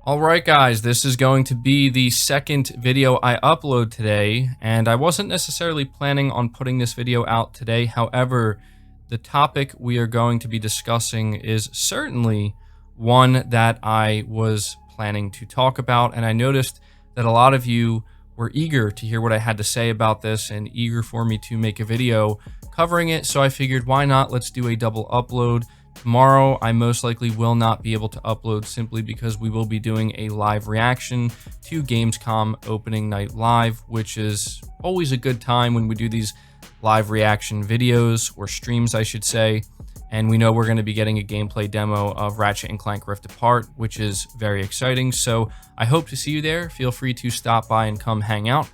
Alright guys, this is going to be the second video I upload today, and I wasn't necessarily planning on putting this video out today. However, the topic we are going to be discussing is certainly one that I was planning to talk about, and I noticed that a lot of you were eager to hear what I had to say about this and eager for me to make a video covering it, so I figured why not, let's do a double upload. Tomorrow, I most likely will not be able to upload simply because we will be doing a live reaction to Gamescom opening night live, which is always a good time when we do these live reaction videos, or streams I should say. And we know we're going to be getting a gameplay demo of Ratchet & Clank Rift Apart, which is very exciting. So I hope to see you there. Feel free to stop by and come hang out.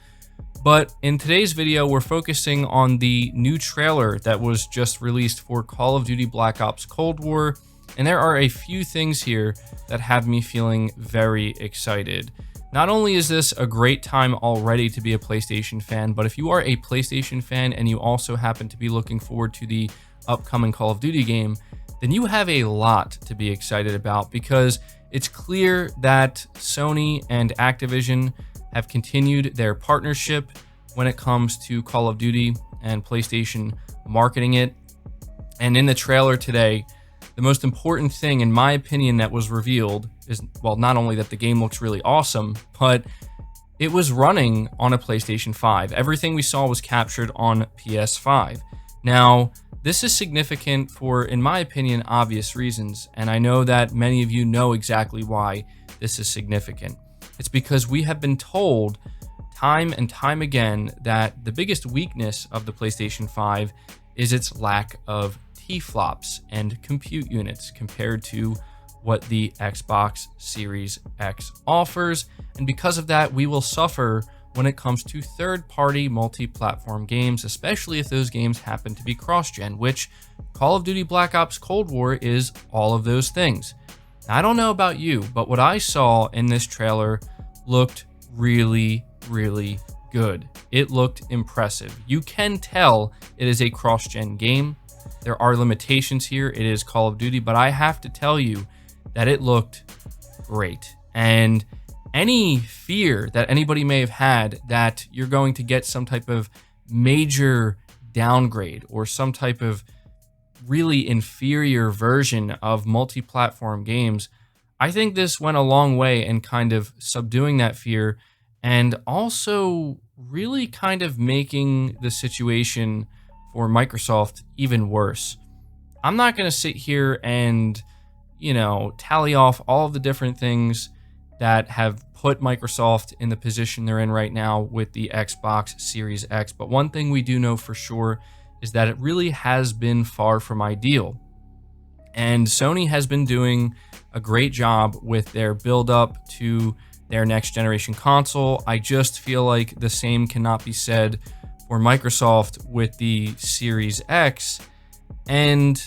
But in today's video, we're focusing on the new trailer that was just released for Call of Duty Black Ops Cold War, and there are a few things here that have me feeling very excited. Not only is this a great time already to be a PlayStation fan, but if you are a PlayStation fan and you also happen to be looking forward to the upcoming Call of Duty game, then you have a lot to be excited about, because it's clear that Sony and Activision have continued their partnership when it comes to Call of Duty and PlayStation marketing it. And in the trailer today, the most important thing, in my opinion, that was revealed is, well, not only that the game looks really awesome, but it was running on a PlayStation 5. Everything we saw was captured on PS5. Now, this is significant for, in my opinion, obvious reasons, and I know that many of you know exactly why this is significant. It's because we have been told time and time again that the biggest weakness of the PlayStation 5 is its lack of T-flops and compute units compared to what the Xbox Series X offers. And because of that, we will suffer when it comes to third-party multi-platform games, especially if those games happen to be cross-gen, which Call of Duty Black Ops Cold War is all of those things. I don't know about you, but what I saw in this trailer looked really, really good. It looked impressive. You can tell it is a cross-gen game. There are limitations here. It is Call of Duty, but I have to tell you that it looked great. And any fear that anybody may have had that you're going to get some type of major downgrade or some type of really inferior version of multi-platform games, I think this went a long way in kind of subduing that fear and also really kind of making the situation for Microsoft even worse. I'm not going to sit here and, tally off all of the different things that have put Microsoft in the position they're in right now with the Xbox Series X, but one thing we do know for sure is that it really has been far from ideal. And Sony has been doing a great job with their build up to their next generation console. I just feel like the same cannot be said for Microsoft with the Series X. And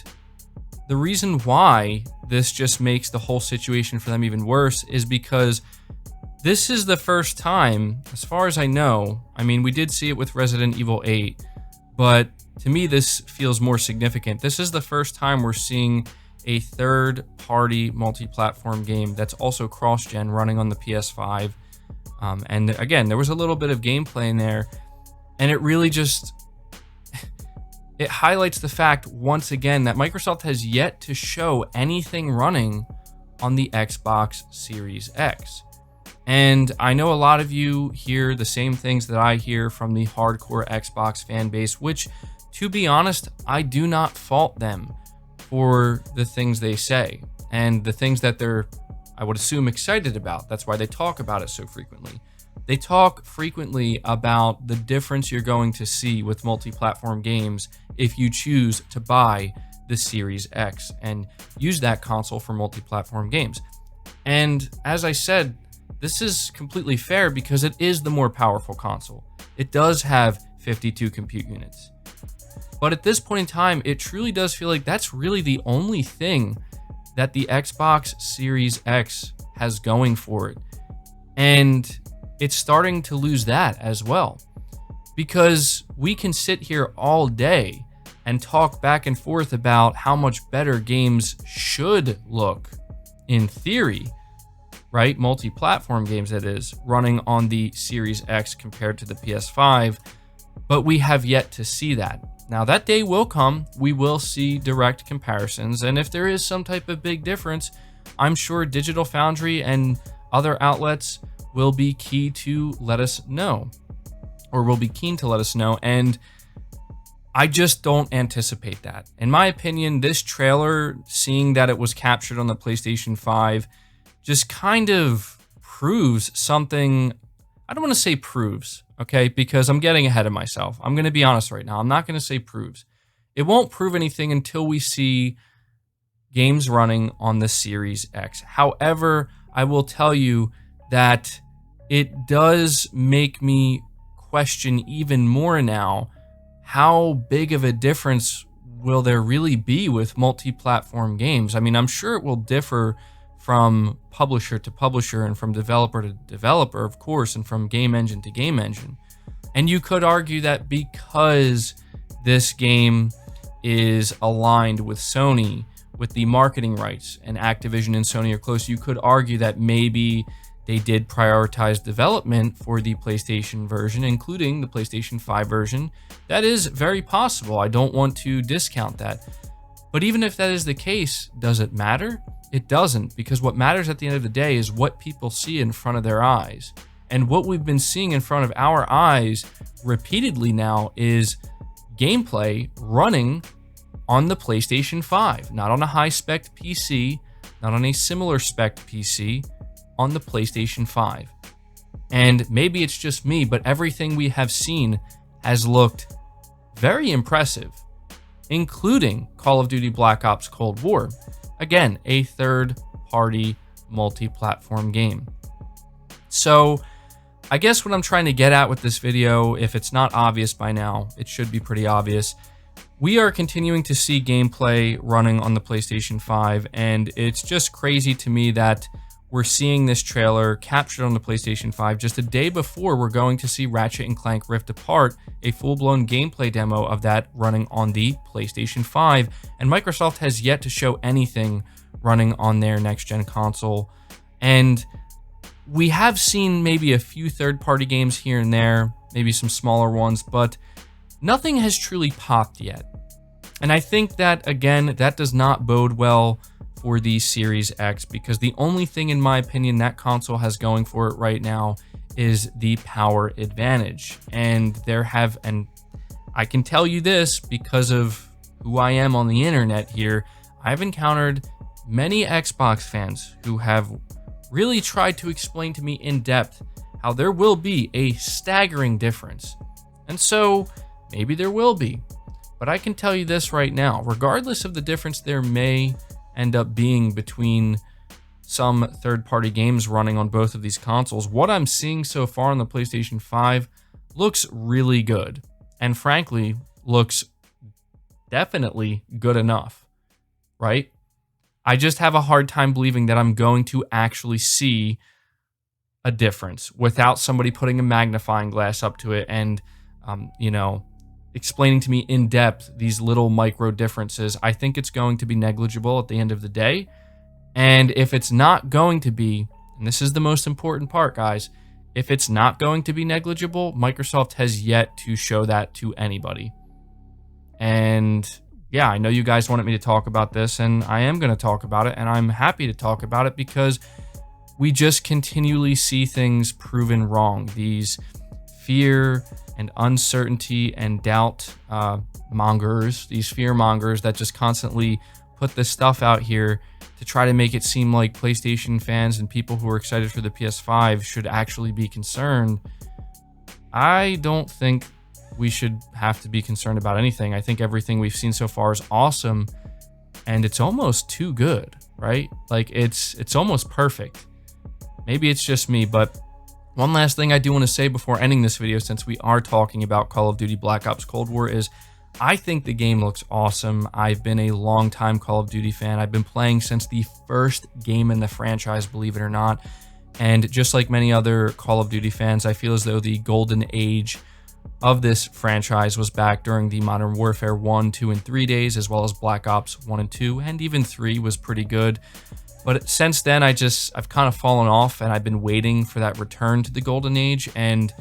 the reason why this just makes the whole situation for them even worse is because this is the first time, as far as I know, I mean, we did see it with Resident Evil 8, but to me, this feels more significant. This is the first time we're seeing a third-party multi-platform game that's also cross-gen running on the PS5. And again, there was a little bit of gameplay in there, and it really just it highlights the fact once again that Microsoft has yet to show anything running on the Xbox Series X. And I know a lot of you hear the same things that I hear from the hardcore Xbox fan base, which, to be honest, I do not fault them for the things they say and the things that they're, I would assume, excited about. That's why they talk about it so frequently. They talk frequently about the difference you're going to see with multi-platform games if you choose to buy the Series X and use that console for multi-platform games. And as I said, this is completely fair because it is the more powerful console. It does have 52 compute units. But at this point in time, it truly does feel like that's really the only thing that the Xbox Series X has going for it. And it's starting to lose that as well. Because we can sit here all day and talk back and forth about how much better games should look in theory. right? Multi-platform games, that is, running on the Series X compared to the PS5, but we have yet to see that. Now, that day will come. We will see direct comparisons, and if there is some type of big difference, I'm sure Digital Foundry and other outlets will be key to let us know, or will be keen to let us know, and I just don't anticipate that. In my opinion, this trailer, seeing that it was captured on the PlayStation 5, just kind of proves something. I don't want to say proves, okay, because I'm getting ahead of myself. I'm going to be honest right now. I'm not going to say proves. It won't prove anything until we see games running on the Series X. However, I will tell you that it does make me question even more now, how big of a difference will there really be with multi-platform games? I mean, I'm sure it will differ from publisher to publisher and from developer to developer, of course, and from game engine to game engine. And you could argue that because this game is aligned with Sony, with the marketing rights, and Activision and Sony are close, you could argue that maybe they did prioritize development for the PlayStation version, including the PlayStation 5 version. That is very possible. I don't want to discount that. But even if that is the case, does it matter? It doesn't, because what matters at the end of the day is what people see in front of their eyes. And what we've been seeing in front of our eyes repeatedly now is gameplay running on the PlayStation 5, not on a high-spec PC, not on a similar spec PC, on the PlayStation 5. And maybe it's just me, but everything we have seen has looked very impressive, including Call of Duty Black Ops Cold War. Again, a third-party multi-platform game. So I guess what I'm trying to get at with this video, if it's not obvious by now, it should be pretty obvious. We are continuing to see gameplay running on the PlayStation 5, and it's just crazy to me that we're seeing this trailer captured on the PlayStation 5 just a day before we're going to see Ratchet & Clank Rift Apart, a full-blown gameplay demo of that running on the PlayStation 5, and Microsoft has yet to show anything running on their next-gen console. And we have seen maybe a few third-party games here and there, maybe some smaller ones, but nothing has truly popped yet. And I think that, again, that does not bode well for the Series X, because the only thing, in my opinion, that console has going for it right now is the power advantage. And I can tell you this because of who I am on the internet here, I've encountered many Xbox fans who have really tried to explain to me in depth how there will be a staggering difference. And so maybe there will be, but I can tell you this right now, regardless of the difference there may end up being between some third-party games running on both of these consoles, what I'm seeing so far on the PlayStation 5 looks really good, and frankly looks definitely good enough, right? I just have a hard time believing that I'm going to actually see a difference without somebody putting a magnifying glass up to it and explaining to me in depth these little micro differences. I think it's going to be negligible at the end of the day. And if it's not going to be, and this is the most important part, guys, if it's not going to be negligible, Microsoft has yet to show that to anybody. And yeah, I know you guys wanted me to talk about this, and I am going to talk about it, and I'm happy to talk about it because we just continually see things proven wrong. These fear and uncertainty and doubt mongers, these fear mongers that just constantly put this stuff out here to try to make it seem like PlayStation fans and people who are excited for the PS5 should actually be concerned. I don't think we should have to be concerned about anything. I think everything we've seen so far is awesome, and it's almost too good, right? Like it's almost perfect. Maybe it's just me, but one last thing I do want to say before ending this video, since we are talking about Call of Duty Black Ops Cold War, is I think the game looks awesome. I've been a long-time Call of Duty fan. I've been playing since the first game in the franchise, believe it or not. And just like many other Call of Duty fans, I feel as though the golden age of this franchise was back during the Modern Warfare 1, 2, and 3 days, as well as Black Ops 1 and 2, and even 3 was pretty good. But since then, I've kind of fallen off, and I've been waiting for that return to the golden age. And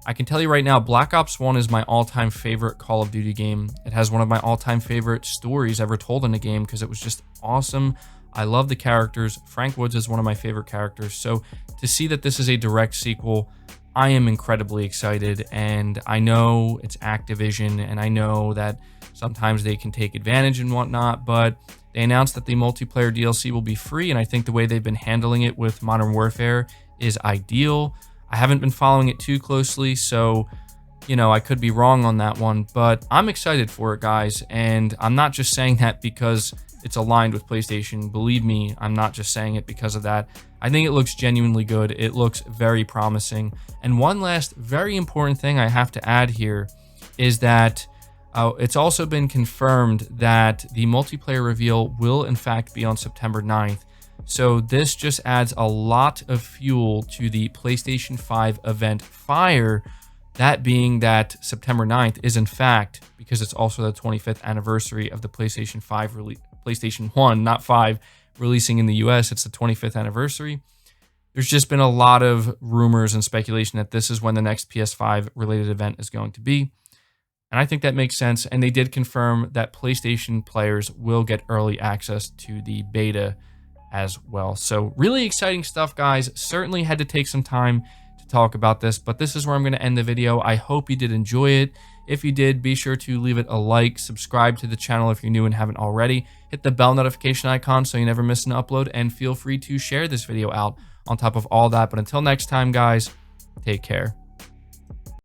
I can tell you right now, Black Ops 1 is my all-time favorite Call of Duty game. It has one of my all-time favorite stories ever told in a game because it was just awesome. I love the characters. Frank Woods is one of my favorite characters. So to see that this is a direct sequel, I am incredibly excited. And I know it's Activision, and I know that sometimes they can take advantage and whatnot, but they announced that the multiplayer DLC will be free, and I think the way they've been handling it with Modern Warfare is ideal. I haven't been following it too closely, so, you know, I could be wrong on that one, but I'm excited for it, guys, and I'm not just saying that because it's aligned with PlayStation. Believe me, I'm not just saying it because of that. I think it looks genuinely good. It looks very promising. And one last very important thing I have to add here is that it's also been confirmed that the multiplayer reveal will in fact be on September 9th. So this just adds a lot of fuel to the PlayStation 5 event fire. That being that September 9th is in fact, because it's also the 25th anniversary of the PlayStation 5 release, PlayStation 1, not 5, releasing in the US. It's the 25th anniversary. There's just been a lot of rumors and speculation that this is when the next PS5 related event is going to be. And I think that makes sense. And they did confirm that PlayStation players will get early access to the beta as well. So really exciting stuff, guys. Certainly had to take some time to talk about this, but this is where I'm going to end the video. I hope you did enjoy it. If you did, be sure to leave it a like, subscribe to the channel if you're new and haven't already, hit the bell notification icon so you never miss an upload, and feel free to share this video out on top of all that. But until next time, guys, take care.